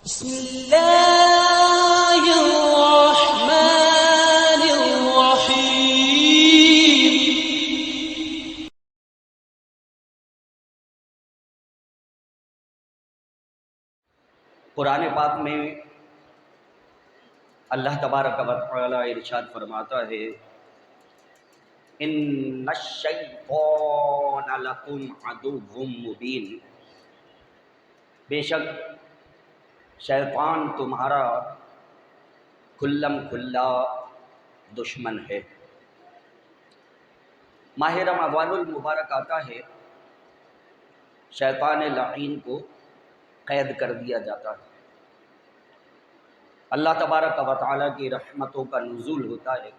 بسم اللہ الرحمن الرحیم۔ قرآن پاک میں اللہ تبارک و تعالی ارشاد فرماتا ہے ان الشیطان لکم عدو مبین، بے شک شیطان تمہارا کھلم کھلا دشمن ہے۔ ماہ رمضان المبارک آتا ہے، شیطان لعین کو قید کر دیا جاتا ہے، اللہ تبارک و تعالیٰ کی رحمتوں کا نزول ہوتا ہے،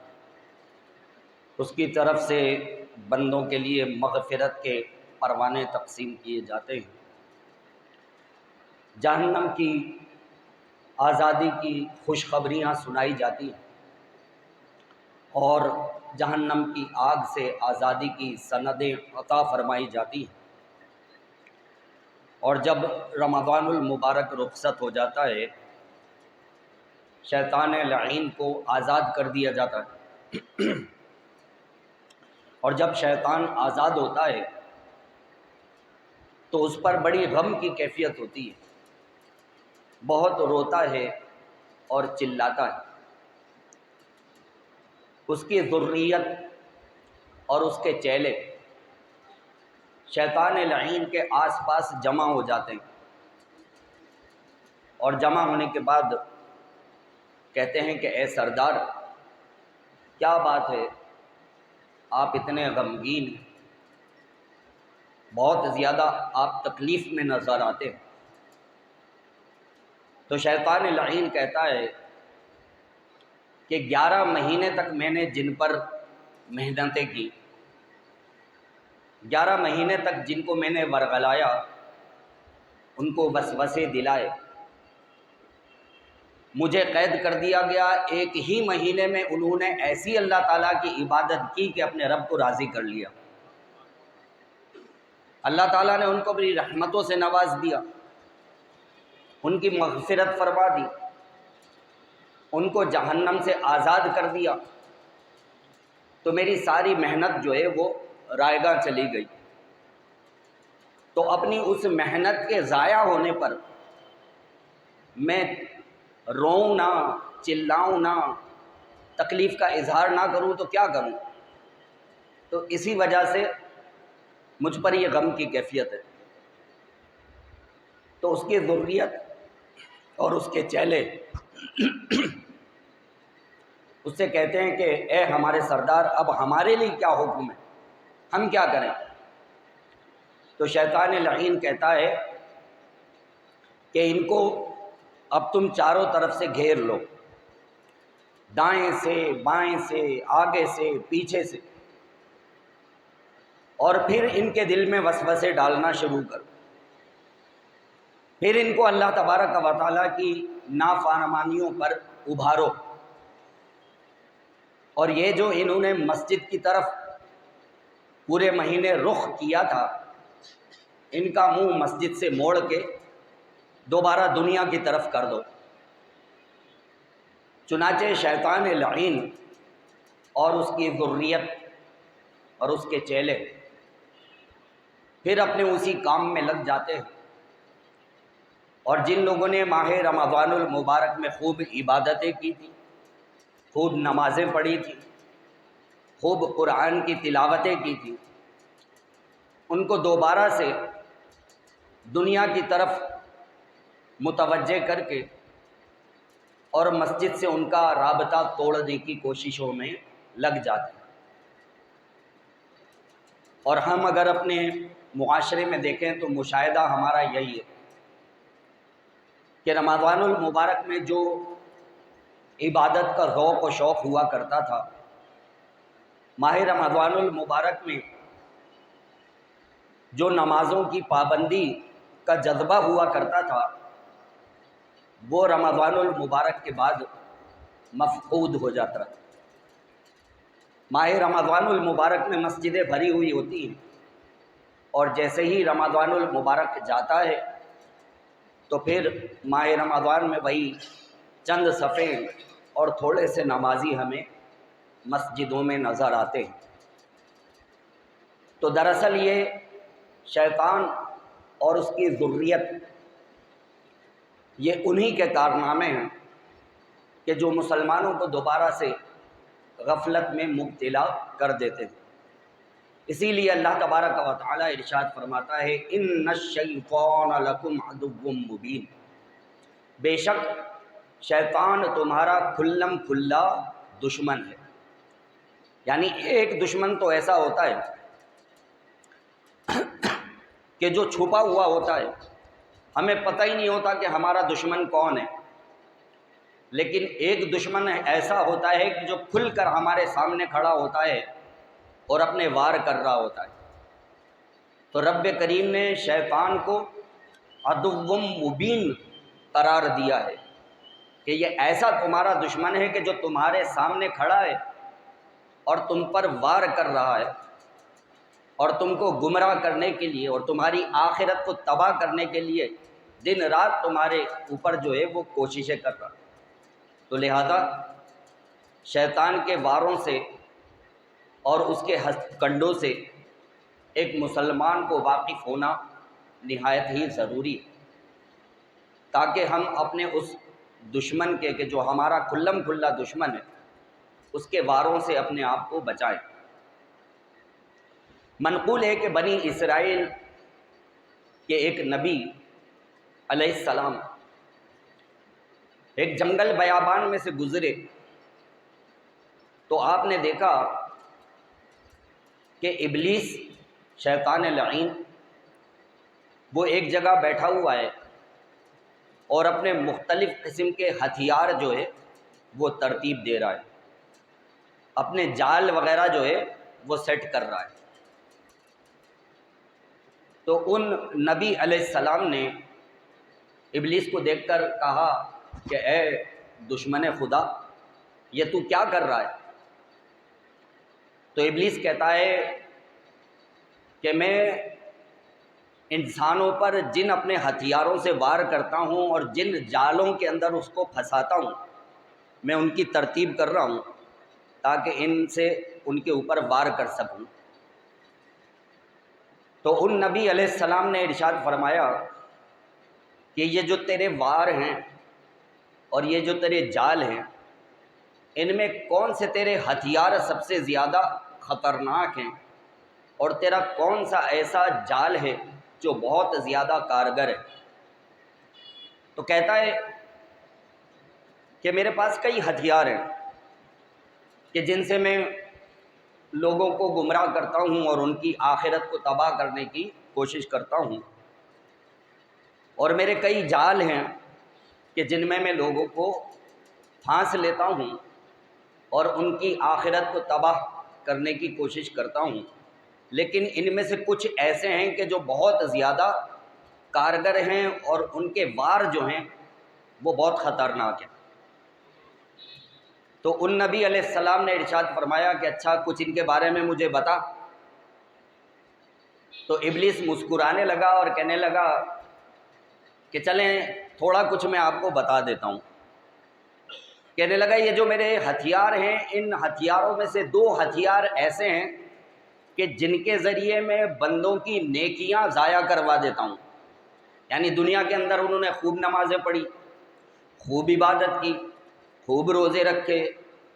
اس کی طرف سے بندوں کے لیے مغفرت کے پروانے تقسیم کیے جاتے ہیں، جہنم کی آزادی کی خوشخبریاں سنائی جاتی ہیں اور جہنم کی آگ سے آزادی کی سندیں عطا فرمائی جاتی ہیں، اور جب رمضان المبارک رخصت ہو جاتا ہے، شیطان لعین کو آزاد کر دیا جاتا ہے، اور جب شیطان آزاد ہوتا ہے تو اس پر بڑی غم کی کیفیت ہوتی ہے، بہت روتا ہے اور چلاتا ہے، اس کی ذریت اور اس کے چیلے شیطان لعین کے آس پاس جمع ہو جاتے ہیں، اور جمع ہونے کے بعد کہتے ہیں کہ اے سردار، کیا بات ہے، آپ اتنے غمگین ہیں، بہت زیادہ آپ تکلیف میں نظر آتے ہیں۔ تو شیطان لعین کہتا ہے کہ 11 مہینے تک میں نے جن پر محنتیں کی، 11 مہینے تک جن کو میں نے ورغلایا، ان کو وسوسے دلائے، مجھے قید کر دیا گیا، ایک ہی مہینے میں انہوں نے ایسی اللہ تعالیٰ کی عبادت کی کہ اپنے رب کو راضی کر لیا، اللہ تعالیٰ نے ان کو اپنی رحمتوں سے نواز دیا، ان کی مغفرت فرما دی، ان کو جہنم سے آزاد کر دیا، تو میری ساری محنت جو ہے وہ رائگاں چلی گئی۔ تو اپنی اس محنت کے ضائع ہونے پر میں روؤں نہ، چلاؤں نہ، تکلیف کا اظہار نہ کروں تو کیا کروں؟ تو اسی وجہ سے مجھ پر یہ غم کی کیفیت ہے۔ تو اس کی ذریت اور اس کے چیلے اس سے کہتے ہیں کہ اے ہمارے سردار، اب ہمارے لیے کیا حکم ہے، ہم کیا کریں؟ تو شیطان لعین کہتا ہے کہ ان کو اب تم چاروں طرف سے گھیر لو، دائیں سے، بائیں سے، آگے سے، پیچھے سے، اور پھر ان کے دل میں وسوسے ڈالنا شروع کرو، پھر ان کو اللہ تبارک و تعالیٰ کی نافرمانیوں پر ابھارو، اور یہ جو انہوں نے مسجد کی طرف پورے مہینے رخ کیا تھا، ان کا منہ مسجد سے موڑ کے دوبارہ دنیا کی طرف کر دو۔ چنانچہ شیطان لعین اور اس کی ذریت اور اس کے چیلے پھر اپنے اسی کام میں لگ جاتے ہیں، اور جن لوگوں نے ماہ رمضان المبارک میں خوب عبادتیں کی تھیں، خوب نمازیں پڑھی تھیں، خوب قرآن کی تلاوتیں کی تھیں، ان کو دوبارہ سے دنیا کی طرف متوجہ کر کے اور مسجد سے ان کا رابطہ توڑنے کی کوششوں میں لگ جاتے ہیں۔ اور ہم اگر اپنے معاشرے میں دیکھیں تو مشاہدہ ہمارا یہی ہے کہ رمضان المبارک میں جو عبادت کا ذوق و شوق ہوا کرتا تھا، ماہ رمضان المبارک میں جو نمازوں کی پابندی کا جذبہ ہوا کرتا تھا، وہ رمضان المبارک کے بعد مفقود ہو جاتا ہے۔ ماہ رمضان المبارک میں مسجدیں بھری ہوئی ہوتی ہیں، اور جیسے ہی رمضان المبارک جاتا ہے تو پھر ماہ رمضان میں وہی چند صفحے اور تھوڑے سے نمازی ہمیں مسجدوں میں نظر آتے ہیں۔ تو دراصل یہ شیطان اور اس کی ذریت یہ انہی کے کارنامے ہیں کہ جو مسلمانوں کو دوبارہ سے غفلت میں مبتلا کر دیتے ہیں۔ اسی لیے اللہ تبارک و تعالی ارشاد فرماتا ہے ان الشیطان لکم عدو مبین، بے شک شیطان تمہارا کھلم کھلا دشمن ہے۔ یعنی ایک دشمن تو ایسا ہوتا ہے کہ جو چھپا ہوا ہوتا ہے، ہمیں پتہ ہی نہیں ہوتا کہ ہمارا دشمن کون ہے، لیکن ایک دشمن ایسا ہوتا ہے کہ جو کھل کر ہمارے سامنے کھڑا ہوتا ہے اور اپنے وار کر رہا ہوتا ہے۔ تو رب کریم نے شیطان کو عدو مبین قرار دیا ہے کہ یہ ایسا تمہارا دشمن ہے کہ جو تمہارے سامنے کھڑا ہے اور تم پر وار کر رہا ہے اور تم کو گمراہ کرنے کے لیے اور تمہاری آخرت کو تباہ کرنے کے لیے دن رات تمہارے اوپر جو ہے وہ کوششیں کر رہا ہے۔ تو لہذا شیطان کے واروں سے اور اس کے کنڈوں سے ایک مسلمان کو واقف ہونا نہایت ہی ضروری ہے، تاکہ ہم اپنے اس دشمن کے کہ جو ہمارا کھلم کھلا دشمن ہے اس کے واروں سے اپنے آپ کو بچائیں۔ منقول ہے کہ بنی اسرائیل کے ایک نبی علیہ السلام ایک جنگل بیابان میں سے گزرے تو آپ نے دیکھا کہ ابلیس شیطان لعین وہ ایک جگہ بیٹھا ہوا ہے اور اپنے مختلف قسم کے ہتھیار جو ہے وہ ترتیب دے رہا ہے، اپنے جال وغیرہ جو ہے وہ سیٹ کر رہا ہے۔ تو ان نبی علیہ السلام نے ابلیس کو دیکھ کر کہا کہ اے دشمن خدا، یہ تو کیا کر رہا ہے؟ تو ابلیس کہتا ہے کہ میں انسانوں پر جن اپنے ہتھیاروں سے وار کرتا ہوں اور جن جالوں کے اندر اس کو پھنساتا ہوں، میں ان کی ترتیب کر رہا ہوں تاکہ ان سے ان کے اوپر وار کر سکوں۔ تو ان نبی علیہ السلام نے ارشاد فرمایا کہ یہ جو تیرے وار ہیں اور یہ جو تیرے جال ہیں، ان میں کون سے تیرے ہتھیار سب سے زیادہ خطرناک ہیں اور تیرا کون سا ایسا جال ہے جو بہت زیادہ کارگر ہے؟ تو کہتا ہے کہ میرے پاس کئی ہتھیار ہیں کہ جن سے میں لوگوں کو گمراہ کرتا ہوں اور ان کی آخرت کو تباہ کرنے کی کوشش کرتا ہوں، اور میرے کئی جال ہیں کہ جن میں لوگوں کو پھانس لیتا ہوں اور ان کی آخرت کو تباہ کرنے کی کوشش کرتا ہوں، لیکن ان میں سے کچھ ایسے ہیں کہ جو بہت زیادہ کارگر ہیں اور ان کے وار جو ہیں وہ بہت خطرناک ہیں۔ تو ان نبی علیہ السلام نے ارشاد فرمایا کہ اچھا کچھ ان کے بارے میں مجھے بتا۔ تو ابلیس مسکرانے لگا اور کہنے لگا کہ چلیں تھوڑا کچھ میں آپ کو بتا دیتا ہوں۔ کہنے لگا یہ جو میرے ہتھیار ہیں، ان ہتھیاروں میں سے 2 ہتھیار ایسے ہیں کہ جن کے ذریعے میں بندوں کی نیکیاں ضائع کروا دیتا ہوں۔ یعنی دنیا کے اندر انہوں نے خوب نمازیں پڑھی، خوب عبادت کی، خوب روزے رکھے،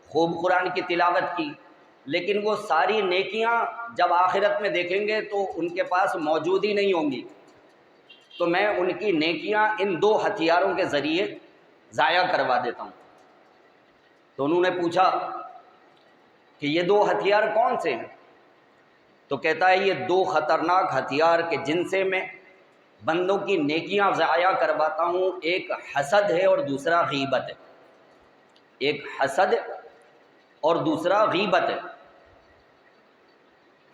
خوب قرآن کی تلاوت کی، لیکن وہ ساری نیکیاں جب آخرت میں دیکھیں گے تو ان کے پاس موجود ہی نہیں ہوں گی۔ تو میں ان کی نیکیاں ان 2 ہتھیاروں کے ذریعے ضائع کروا دیتا ہوں۔ تو انہوں نے پوچھا کہ یہ 2 ہتھیار کون سے ہیں؟ تو کہتا ہے یہ 2 خطرناک ہتھیار کہ جن سے میں بندوں کی نیکیاں ضائع کرواتا ہوں، ایک حسد ہے اور دوسرا غیبت ہے۔ ایک حسد اور دوسرا غیبت ہے۔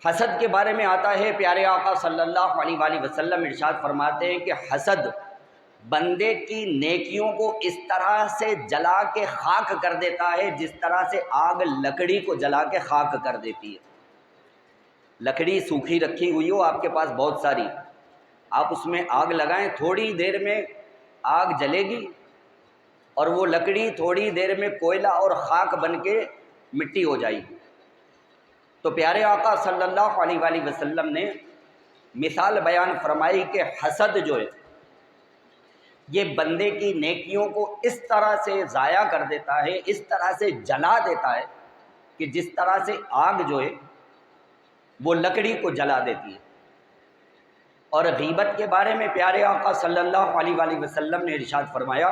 حسد کے بارے میں آتا ہے، پیارے آقا صلی اللہ علیہ وآلہ وسلم ارشاد فرماتے ہیں کہ حسد بندے کی نیکیوں کو اس طرح سے جلا کے خاک کر دیتا ہے جس طرح سے آگ لکڑی کو جلا کے خاک کر دیتی ہے۔ لکڑی سوکھی رکھی ہوئی ہو آپ کے پاس بہت ساری، آپ اس میں آگ لگائیں، تھوڑی دیر میں آگ جلے گی اور وہ لکڑی تھوڑی دیر میں کوئلہ اور خاک بن کے مٹی ہو جائے گی۔ تو پیارے آقا صلی اللہ علیہ وآلہ وسلم نے مثال بیان فرمائی کہ حسد جو ہے یہ بندے کی نیکیوں کو اس طرح سے ضائع کر دیتا ہے، اس طرح سے جلا دیتا ہے کہ جس طرح سے آگ جو ہے وہ لکڑی کو جلا دیتی ہے۔ اور غیبت کے بارے میں پیارے آقا صلی اللہ علیہ وآلہ وسلم نے ارشاد فرمایا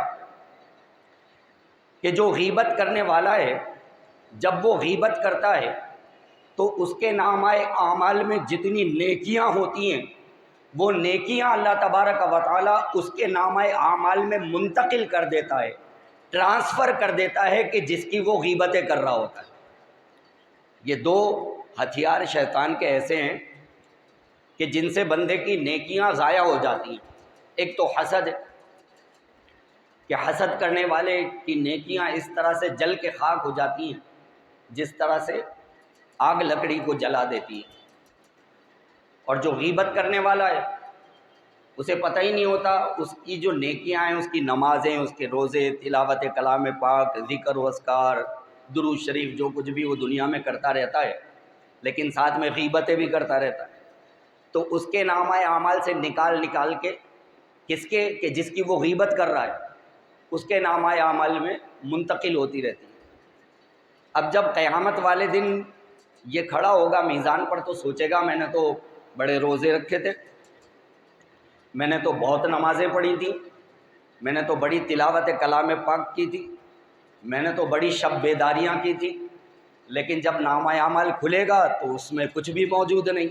کہ جو غیبت کرنے والا ہے جب وہ غیبت کرتا ہے تو اس کے نامہ اعمال میں جتنی نیکیاں ہوتی ہیں وہ نیکیاں اللہ تبارک و تعالیٰ اس کے نامہ اعمال میں منتقل کر دیتا ہے، ٹرانسفر کر دیتا ہے کہ جس کی وہ غیبتیں کر رہا ہوتا ہے۔ یہ دو ہتھیار شیطان کے ایسے ہیں کہ جن سے بندے کی نیکیاں ضائع ہو جاتی ہیں۔ ایک تو حسد ہے کہ حسد کرنے والے کی نیکیاں اس طرح سے جل کے خاک ہو جاتی ہیں جس طرح سے آگ لکڑی کو جلا دیتی ہے۔ اور جو غیبت کرنے والا ہے اسے پتہ ہی نہیں ہوتا اس کی جو نیکیاں ہیں، اس کی نمازیں، اس کے روزے، تلاوت کلام پاک، ذکر و اذکار، درود شریف، جو کچھ بھی وہ دنیا میں کرتا رہتا ہے لیکن ساتھ میں غیبتیں بھی کرتا رہتا ہے، تو اس کے نامہ اعمال سے نکال کے کس کے کہ جس کی وہ غیبت کر رہا ہے اس کے نامہ اعمال میں منتقل ہوتی رہتی ہے۔ اب جب قیامت والے دن یہ کھڑا ہوگا میزان پر تو سوچے گا میں نے تو بڑے روزے رکھے تھے، میں نے تو بہت نمازیں پڑھی تھیں، میں نے تو بڑی تلاوت کلام پاک کی تھی، میں نے تو بڑی شب بیداریاں کی تھی، لیکن جب نامہ اعمال کھلے گا تو اس میں کچھ بھی موجود نہیں۔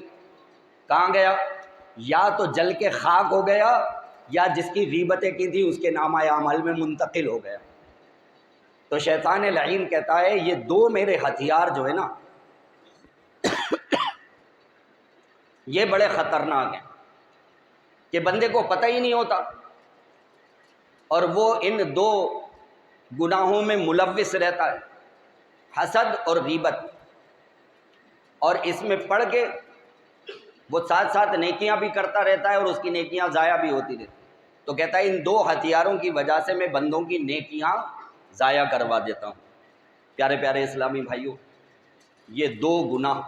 کہاں گیا؟ یا تو جل کے خاک ہو گیا یا جس کی غیبتیں کی تھی اس کے نامہ اعمال میں منتقل ہو گیا۔ تو شیطان لعین کہتا ہے یہ دو میرے ہتھیار جو ہے نا یہ بڑے خطرناک ہیں کہ بندے کو پتہ ہی نہیں ہوتا اور وہ ان دو گناہوں میں ملوث رہتا ہے، حسد اور غیبت، اور اس میں پڑھ کے وہ ساتھ ساتھ نیکیاں بھی کرتا رہتا ہے اور اس کی نیکیاں ضائع بھی ہوتی رہتی۔ تو کہتا ہے ان دو ہتھیاروں کی وجہ سے میں بندوں کی نیکیاں ضائع کروا دیتا ہوں۔ پیارے پیارے اسلامی بھائیوں، یہ دو گناہ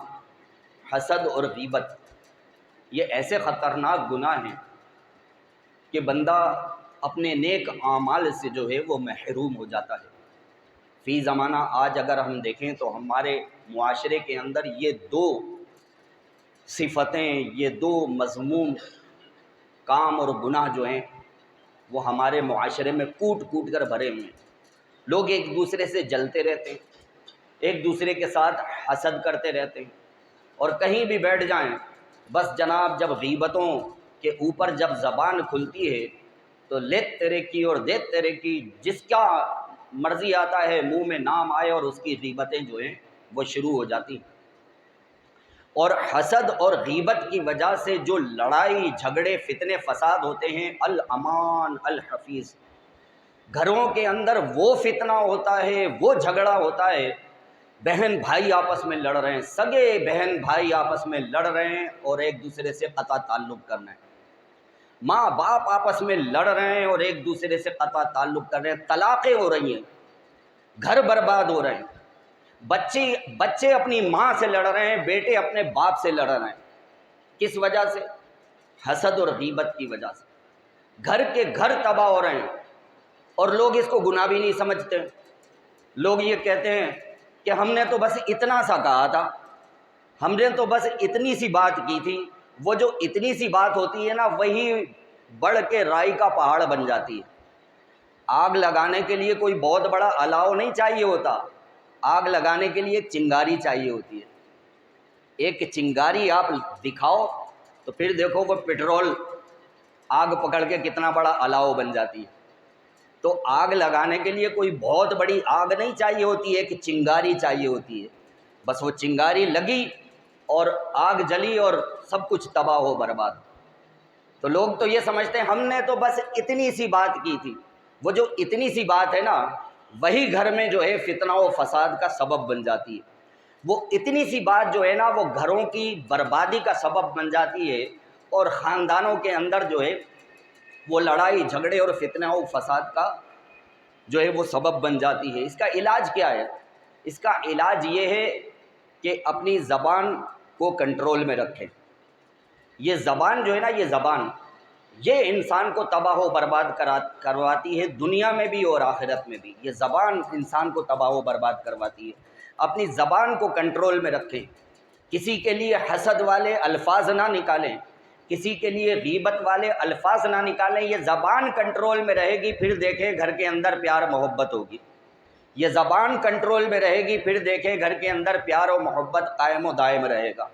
حسد اور غیبت یہ ایسے خطرناک گناہ ہیں کہ بندہ اپنے نیک اعمال سے جو ہے وہ محروم ہو جاتا ہے۔ فی زمانہ آج اگر ہم دیکھیں تو ہمارے معاشرے کے اندر یہ دو صفتیں، یہ دو مذموم کام اور گناہ جو ہیں وہ ہمارے معاشرے میں کوٹ کوٹ کر بھرے ہوئے ہیں۔ لوگ ایک دوسرے سے جلتے رہتے ہیں، ایک دوسرے کے ساتھ حسد کرتے رہتے ہیں، اور کہیں بھی بیٹھ جائیں بس جناب جب غیبتوں کے اوپر جب زبان کھلتی ہے تو لیت تیرے کی اور دیت تیرے کی، جس کا مرضی آتا ہے منہ میں نام آئے اور اس کی غیبتیں جو ہیں وہ شروع ہو جاتی ہیں۔ اور حسد اور غیبت کی وجہ سے جو لڑائی جھگڑے فتنے فساد ہوتے ہیں، الامان الحفیظ، گھروں کے اندر وہ فتنہ ہوتا ہے، وہ جھگڑا ہوتا ہے، بہن بھائی آپس میں لڑ رہے ہیں، سگے بہن بھائی آپس میں لڑ رہے ہیں اور ایک دوسرے سے قطع تعلق کرنا ہے، ماں باپ آپس میں لڑ رہے ہیں اور ایک دوسرے سے قطع تعلق کر رہے ہیں، طلاقیں ہو رہی ہیں، گھر برباد ہو رہے ہیں، بچے اپنی ماں سے لڑ رہے ہیں، بیٹے اپنے باپ سے لڑ رہے ہیں۔ کس وجہ سے؟ حسد اور غیبت کی وجہ سے۔ گھر کے گھر تباہ ہو رہے ہیں اور لوگ اس کو گناہ بھی نہیں سمجھتے۔ لوگ یہ کہتے ہیں کہ ہم نے تو بس اتنا سا کہا تھا، ہم نے تو بس اتنی سی بات کی تھی۔ وہ جو اتنی سی بات ہوتی ہے نا وہی بڑھ کے رائی کا پہاڑ بن جاتی ہے۔ آگ لگانے کے لیے کوئی بہت بڑا الاؤ نہیں چاہیے ہوتا، آگ لگانے کے لیے ایک چنگاری چاہیے ہوتی ہے۔ ایک چنگاری آپ دکھاؤ تو پھر دیکھو وہ پٹرول آگ پکڑ کے کتنا بڑا الاؤ بن جاتی ہے۔ تو آگ لگانے کے لیے کوئی بہت بڑی آگ نہیں چاہیے ہوتی ہے، ایک چنگاری چاہیے ہوتی ہے۔ بس وہ چنگاری لگی اور آگ جلی اور سب کچھ تباہ ہو برباد۔ تو لوگ تو یہ سمجھتے ہیں ہم نے تو بس اتنی سی بات کی تھی۔ وہ جو اتنی سی بات ہے نا وہی گھر میں جو ہے فتنہ و فساد کا سبب بن جاتی ہے۔ وہ اتنی سی بات جو ہے نا وہ گھروں کی بربادی کا سبب بن جاتی ہے اور خاندانوں کے اندر جو ہے وہ لڑائی جھگڑے اور فتنہ و فساد کا جو ہے وہ سبب بن جاتی ہے۔ اس کا علاج کیا ہے؟ اس کا علاج یہ ہے کہ اپنی زبان کو کنٹرول میں رکھیں۔ یہ زبان جو ہے نا، یہ انسان کو تباہ و برباد کرواتی ہے، دنیا میں بھی اور آخرت میں بھی۔ یہ زبان انسان کو تباہ و برباد کرواتی ہے۔ اپنی زبان کو کنٹرول میں رکھیں، کسی کے لیے حسد والے الفاظ نہ نکالیں، کسی کے لیے غیبت والے الفاظ نہ نکالیں۔ یہ زبان کنٹرول میں رہے گی، پھر دیکھیں گھر کے اندر پیار محبت ہوگی۔ یہ زبان کنٹرول میں رہے گی، پھر دیکھیں گھر کے اندر پیار و محبت قائم و دائم رہے گا۔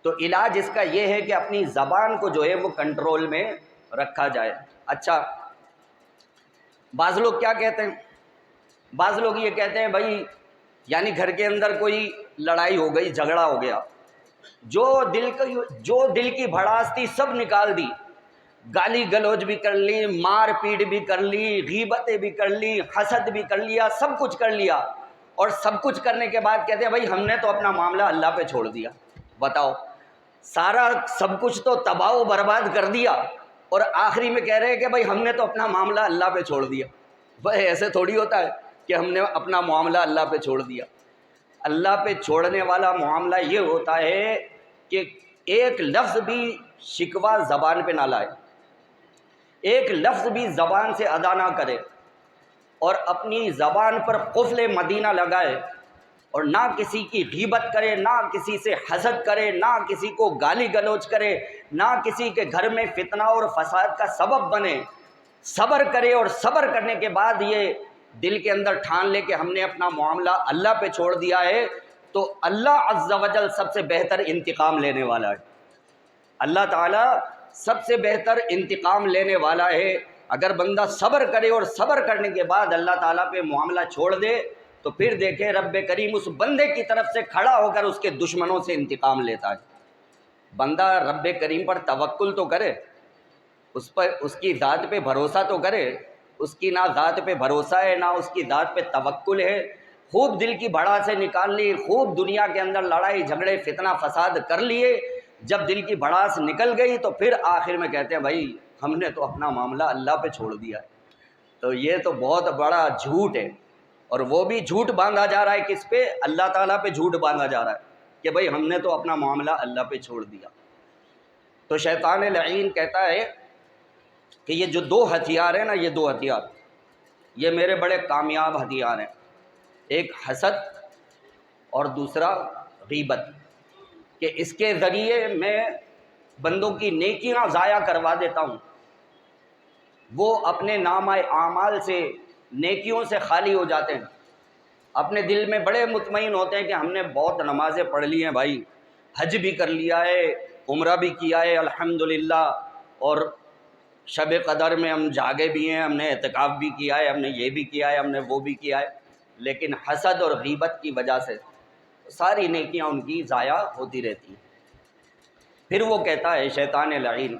تو علاج اس کا یہ ہے کہ اپنی زبان کو جو ہے وہ کنٹرول میں رکھا جائے۔ اچھا، بعض لوگ کیا کہتے ہیں؟ بعض لوگ یہ کہتے ہیں بھائی یعنی گھر کے اندر کوئی لڑائی ہو گئی، جھگڑا ہو گیا، جو دل کی بھڑاس تھی سب نکال دی، گالی گلوچ بھی کر لی، مار پیٹ بھی کر لی، غیبتیں بھی کر لی، حسد بھی کر لیا، سب کچھ کر لیا، اور سب کچھ کرنے کے بعد کہتے ہیں بھائی ہم نے تو اپنا معاملہ اللہ پہ چھوڑ دیا۔ بتاؤ، سارا سب کچھ تو تباہ و برباد کر دیا، اور آخری میں کہہ رہے ہیں کہ بھائی ہم نے تو اپنا معاملہ اللہ پہ چھوڑ دیا۔ بھائی ایسے تھوڑی ہوتا ہے کہ ہم نے اپنا معاملہ اللہ پہ چھوڑ دیا۔ اللہ پہ چھوڑنے والا معاملہ یہ ہوتا ہے کہ ایک لفظ بھی شکوہ زبان پہ نہ لائے، ایک لفظ بھی زبان سے ادا نہ کرے، اور اپنی زبان پر قفل مدینہ لگائے، اور نہ کسی کی غیبت کرے، نہ کسی سے حسد کرے، نہ کسی کو گالی گلوچ کرے، نہ کسی کے گھر میں فتنہ اور فساد کا سبب بنے۔ صبر کرے، اور صبر کرنے کے بعد یہ دل کے اندر ٹھان لے کہ ہم نے اپنا معاملہ اللہ پہ چھوڑ دیا ہے، تو اللہ عز و جل سب سے بہتر انتقام لینے والا ہے۔ اللہ تعالیٰ سب سے بہتر انتقام لینے والا ہے۔ اگر بندہ صبر کرے اور صبر کرنے کے بعد اللہ تعالیٰ پہ معاملہ چھوڑ دے، تو پھر دیکھیں رب کریم اس بندے کی طرف سے کھڑا ہو کر اس کے دشمنوں سے انتقام لیتا ہے۔ بندہ رب کریم پر توکل تو کرے، اس کی ذات پہ بھروسہ تو کرے۔ اس کی نہ ذات پہ بھروسہ ہے، نہ اس کی ذات پہ توکل ہے۔ خوب دل کی بھڑا سے نکال لی، خوب دنیا کے اندر لڑائی جھگڑے فتنہ فساد کر لیے، جب دل کی بھڑاس نکل گئی تو پھر آخر میں کہتے ہیں بھائی ہم نے تو اپنا معاملہ اللہ پہ چھوڑ دیا ہے۔ تو یہ تو بہت بڑا جھوٹ ہے، اور وہ بھی جھوٹ باندھا جا رہا ہے کس پہ؟ اللہ تعالیٰ پہ جھوٹ باندھا جا رہا ہے کہ بھائی ہم نے تو اپنا معاملہ اللہ پہ چھوڑ دیا۔ تو شیطان لعین کہتا ہے کہ یہ جو دو ہتھیار ہیں نا، یہ دو ہتھیار یہ میرے بڑے کامیاب ہتھیار ہیں، ایک حسد اور دوسرا غیبت، کہ اس کے ذریعے میں بندوں کی نیکیاں ضائع کروا دیتا ہوں، وہ اپنے نامہ اعمال سے نیکیوں سے خالی ہو جاتے ہیں، اپنے دل میں بڑے مطمئن ہوتے ہیں کہ ہم نے بہت نمازیں پڑھ لی ہیں بھائی، حج بھی کر لیا ہے، عمرہ بھی کیا ہے الحمدللہ، اور شب قدر میں ہم جاگے بھی ہیں، ہم نے اعتکاف بھی کیا ہے، ہم نے یہ بھی کیا ہے، ہم نے وہ بھی کیا ہے، لیکن حسد اور غیبت کی وجہ سے ساری نیکیاں ان کی ضائع ہوتی رہتی ہیں۔ پھر وہ کہتا ہے شیطان لعین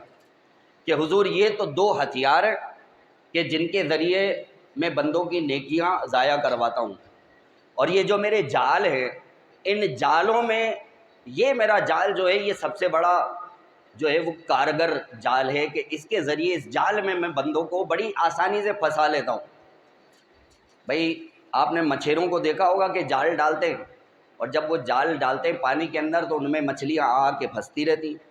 کہ حضور یہ تو دو ہتھیار ہیں کہ جن کے ذریعے میں بندوں کی نیکیاں ضائع کرواتا ہوں، اور یہ جو میرے جال ہیں، ان جالوں میں یہ میرا جال جو ہے یہ سب سے بڑا جو ہے وہ کارگر جال ہے، کہ اس کے ذریعے اس جال میں بندوں کو بڑی آسانی سے پھنسا لیتا ہوں۔ بھائی آپ نے مچھیروں کو دیکھا ہوگا کہ جال ڈالتے ہیں، اور جب وہ جال ڈالتے ہیں پانی کے اندر تو ان میں مچھلیاں آ کے پھنستی رہتی ہیں۔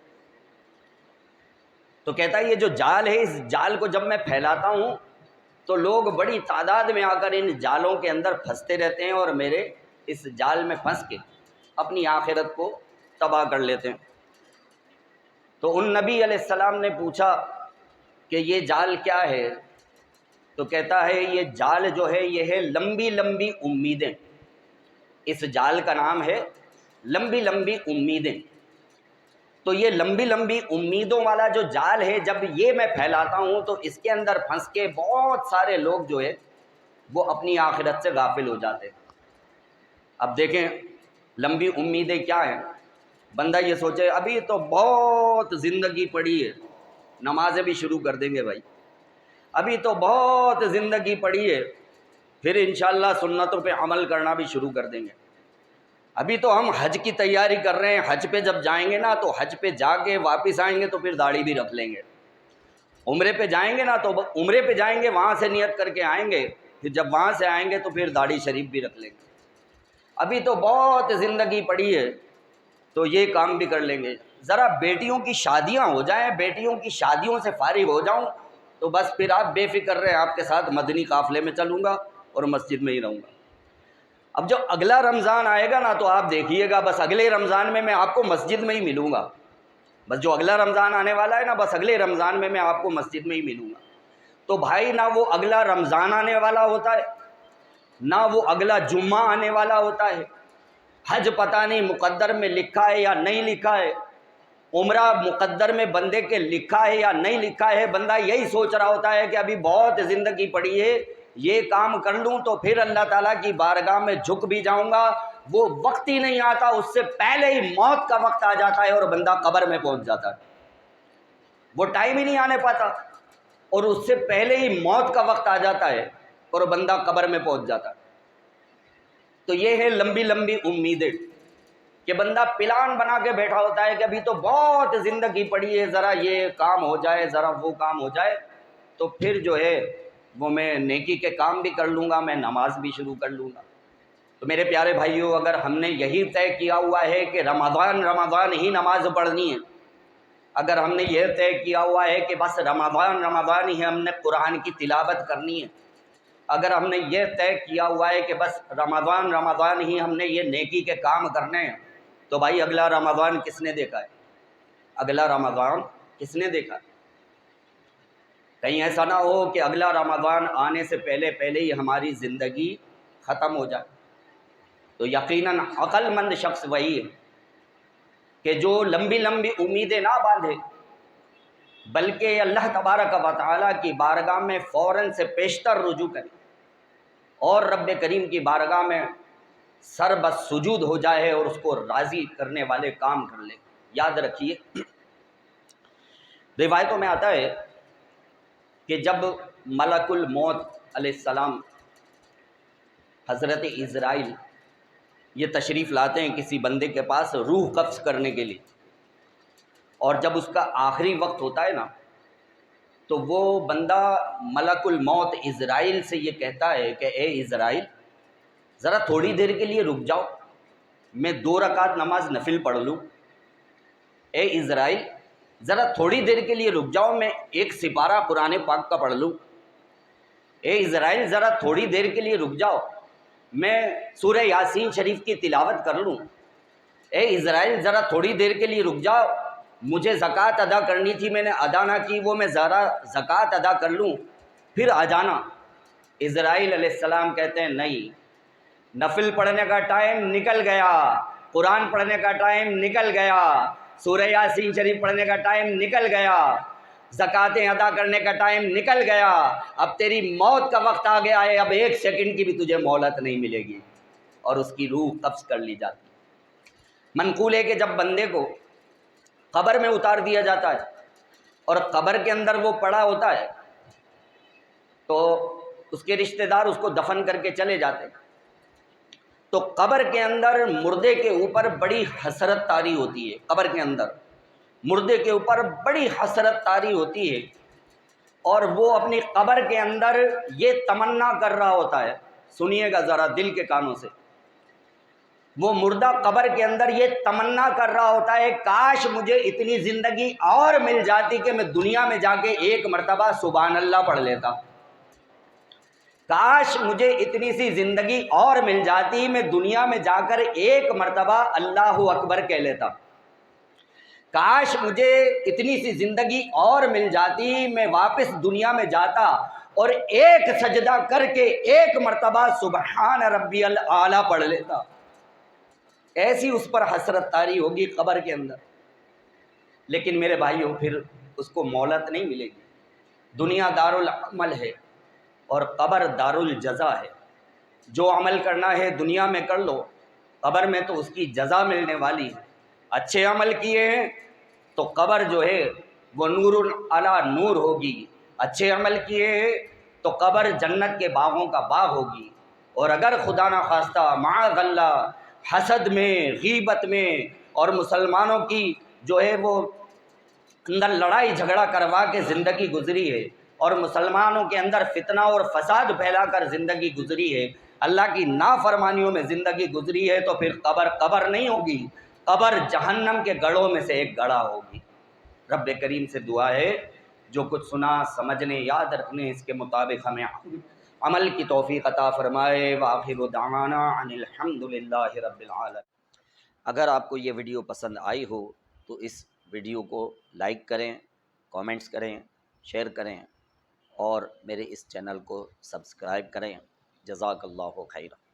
تو کہتا ہے یہ جو جال ہے، اس جال کو جب میں پھیلاتا ہوں تو لوگ بڑی تعداد میں آ کر ان جالوں کے اندر پھنستے رہتے ہیں، اور میرے اس جال میں پھنس کے اپنی آخرت کو تباہ کر لیتے ہیں۔ تو ان نبی علیہ السلام نے پوچھا کہ یہ جال کیا ہے؟ تو کہتا ہے یہ جال جو ہے یہ ہے لمبی لمبی امیدیں، اس جال کا نام ہے لمبی لمبی امیدیں۔ تو یہ لمبی لمبی امیدوں والا جو جال ہے، جب یہ میں پھیلاتا ہوں تو اس کے اندر پھنس کے بہت سارے لوگ جو ہے وہ اپنی آخرت سے غافل ہو جاتے ہیں۔ اب دیکھیں لمبی امیدیں کیا ہیں۔ بندہ یہ سوچے ابھی تو بہت زندگی پڑی ہے، نمازیں بھی شروع کر دیں گے بھائی، ابھی تو بہت زندگی پڑی ہے، پھر انشاءاللہ سنتوں پہ عمل کرنا بھی شروع کر دیں گے، ابھی تو ہم حج کی تیاری کر رہے ہیں، حج پہ جب جائیں گے نا تو حج پہ جا کے واپس آئیں گے تو پھر داڑھی بھی رکھ لیں گے، عمرے پہ جائیں گے نا تو عمرے پہ جائیں گے، وہاں سے نیت کر کے آئیں گے، پھر جب وہاں سے آئیں گے تو پھر داڑھی شریف بھی رکھ لیں گے۔ ابھی تو بہت زندگی پڑی ہے تو یہ کام بھی کر لیں گے۔ ذرا بیٹیوں کی شادیاں ہو جائیں، بیٹیوں کی شادیوں سے فارغ ہو جاؤں تو بس پھر آپ بے فکر رہیں، آپ کے ساتھ مدنی قافلے میں چلوں گا اور مسجد میں ہی رہوں گا۔ اب جو اگلا رمضان آئے گا نا تو آپ دیکھیے گا، بس اگلے رمضان میں آپ کو مسجد میں ہی ملوں گا۔ بس جو اگلا رمضان آنے والا ہے نا، بس اگلے رمضان میں آپ کو مسجد میں ہی ملوں گا۔ تو بھائی نہ وہ اگلا رمضان آنے والا ہوتا ہے، نہ وہ اگلا جمعہ آنے والا ہوتا ہے، حج پتہ نہیں مقدر میں لکھا ہے یا نہیں لکھا ہے، عمرہ مقدر میں بندے کے لکھا ہے یا نہیں لکھا ہے۔ بندہ یہی سوچ رہا ہوتا ہے کہ ابھی بہت زندگی پڑی ہے، یہ کام کر لوں تو پھر اللہ تعالیٰ کی بارگاہ میں جھک بھی جاؤں گا۔ وہ وقت ہی نہیں آتا، اس سے پہلے ہی موت کا وقت آ جاتا ہے اور بندہ قبر میں پہنچ جاتا ہے۔ وہ ٹائم ہی نہیں آنے پاتا اور اس سے پہلے ہی موت کا وقت آ جاتا ہے اور بندہ قبر میں پہنچ جاتا ہے۔ تو یہ ہے لمبی لمبی امیدیں کہ بندہ پلان بنا کے بیٹھا ہوتا ہے کہ ابھی تو بہت زندگی پڑی ہے، ذرا یہ کام ہو جائے، ذرا وہ کام ہو جائے تو پھر جو ہے وہ میں نیکی کے کام بھی کر لوں گا، میں نماز بھی شروع کر لوں گا۔ تو میرے پیارے بھائیوں، اگر ہم نے یہی طے کیا ہوا ہے کہ رمضان ہی نماز پڑھنی ہے، اگر ہم نے یہ طے کیا ہوا ہے کہ بس رمضان ہی ہم نے قرآن کی تلاوت کرنی ہے، اگر ہم نے یہ طے کیا ہوا ہے کہ بس رمضان ہی ہم نے یہ نیکی کے کام کرنے ہیں، تو بھائی اگلا رمضان کس نے دیکھا ہے؟ اگلا رمضان کس نے دیکھا ہے؟ کہیں ایسا نہ ہو کہ اگلا رمضان آنے سے پہلے ہی ہماری زندگی ختم ہو جائے۔ تو یقیناً عقل مند شخص وہی ہے کہ جو لمبی لمبی امیدیں نہ باندھے، بلکہ اللہ تبارک و تعالیٰ کی بارگاہ میں فوراً سے پیشتر رجوع کرے اور رب کریم کی بارگاہ میں سر بسجود ہو جائے اور اس کو راضی کرنے والے کام کر لے۔ یاد رکھیے، روایتوں میں آتا ہے کہ جب ملک الموت علیہ السلام حضرت عزرائیل یہ تشریف لاتے ہیں کسی بندے کے پاس روح قبض کرنے کے لیے، اور جب اس کا آخری وقت ہوتا ہے نا تو وہ بندہ ملک الموت عزرائیل سے یہ کہتا ہے کہ اے عزرائیل، ذرا تھوڑی دیر کے لیے رک جاؤ، میں 2 رکعت نماز نفل پڑھ لوں۔ اے عزرائیل، ذرا تھوڑی دیر کے لیے رک جاؤ، میں 1 سپارہ قرآن پاک کا پڑھ لوں۔ اے عزرائیل، ذرا تھوڑی دیر کے لیے رک جاؤ، میں سورہ یاسین شریف کی تلاوت کر لوں۔ اے عزرائیل، ذرا تھوڑی دیر کے لیے رک جاؤ، مجھے زکوٰۃ ادا کرنی تھی، میں نے ادا نہ کی، وہ میں ذرا زکوٰۃ ادا کر لوں پھر آ جانا۔ عزرائیل علیہ السلام کہتے ہیں نہیں، نفل پڑھنے کا ٹائم نکل گیا، قرآن پڑھنے کا ٹائم نکل گیا، سورہ یاسین شریف پڑھنے کا ٹائم نکل گیا، زکوٰۃیں ادا کرنے کا ٹائم نکل گیا، اب تیری موت کا وقت آ گیا ہے، اب 1 سیکنڈ کی بھی تجھے مہلت نہیں ملے گی، اور اس کی روح قبض کر لی جاتی۔ منقول ہے کہ جب بندے کو قبر میں اتار دیا جاتا ہے اور قبر کے اندر وہ پڑا ہوتا ہے تو اس کے رشتہ دار اس کو دفن کر کے چلے جاتے ہیں، تو قبر کے اندر مردے کے اوپر بڑی حسرت طاری ہوتی ہے۔ قبر کے اندر مردے کے اوپر بڑی حسرت طاری ہوتی ہے، اور وہ اپنی قبر کے اندر یہ تمنا کر رہا ہوتا ہے، سنیے گا ذرا دل کے کانوں سے، وہ مردہ قبر کے اندر یہ تمنا کر رہا ہوتا ہے کاش مجھے اتنی زندگی اور مل جاتی کہ میں دنیا میں جا کے 1 مرتبہ سبحان اللہ پڑھ لیتا، کاش مجھے اتنی سی زندگی اور مل جاتی، میں دنیا میں جا کر 1 مرتبہ اللہ اکبر کہہ لیتا، کاش مجھے اتنی سی زندگی اور مل جاتی، میں واپس دنیا میں جاتا اور 1 سجدہ کر کے 1 مرتبہ سبحان ربی الاعلیٰ پڑھ لیتا۔ ایسی اس پر حسرت طاری ہوگی قبر کے اندر۔ لیکن میرے بھائیوں، پھر اس کو مہلت نہیں ملے گی۔ دنیا دار العمل ہے اور قبر دار الجزا ہے۔ جو عمل کرنا ہے دنیا میں کر لو، قبر میں تو اس کی جزا ملنے والی ہے۔ اچھے عمل کیے ہیں تو قبر جو ہے وہ نور علی نور ہوگی، اچھے عمل کیے ہیں تو قبر جنت کے باغوں کا باغ ہوگی، اور اگر خدا نہ خواستہ معاذ اللہ حسد میں، غیبت میں، اور مسلمانوں کی جو ہے وہ اندر لڑائی جھگڑا کروا کے زندگی گزری ہے اور مسلمانوں کے اندر فتنہ اور فساد پھیلا کر زندگی گزری ہے، اللہ کی نافرمانیوں میں زندگی گزری ہے، تو پھر قبر نہیں ہوگی، قبر جہنم کے گڑھوں میں سے ایک گڑھا ہوگی۔ رب کریم سے دعا ہے جو کچھ سنا سمجھنے یاد رکھنے اس کے مطابق ہمیں عمل کی توفیق عطا فرمائے۔ وآخر دعوانا ان الحمد للہ رب العالمین۔ اگر آپ کو یہ ویڈیو پسند آئی ہو تو اس ویڈیو کو لائک کریں، کامنٹس کریں، شیئر کریں اور میرے اس چینل کو سبسکرائب کریں۔ جزاک اللہ خیر۔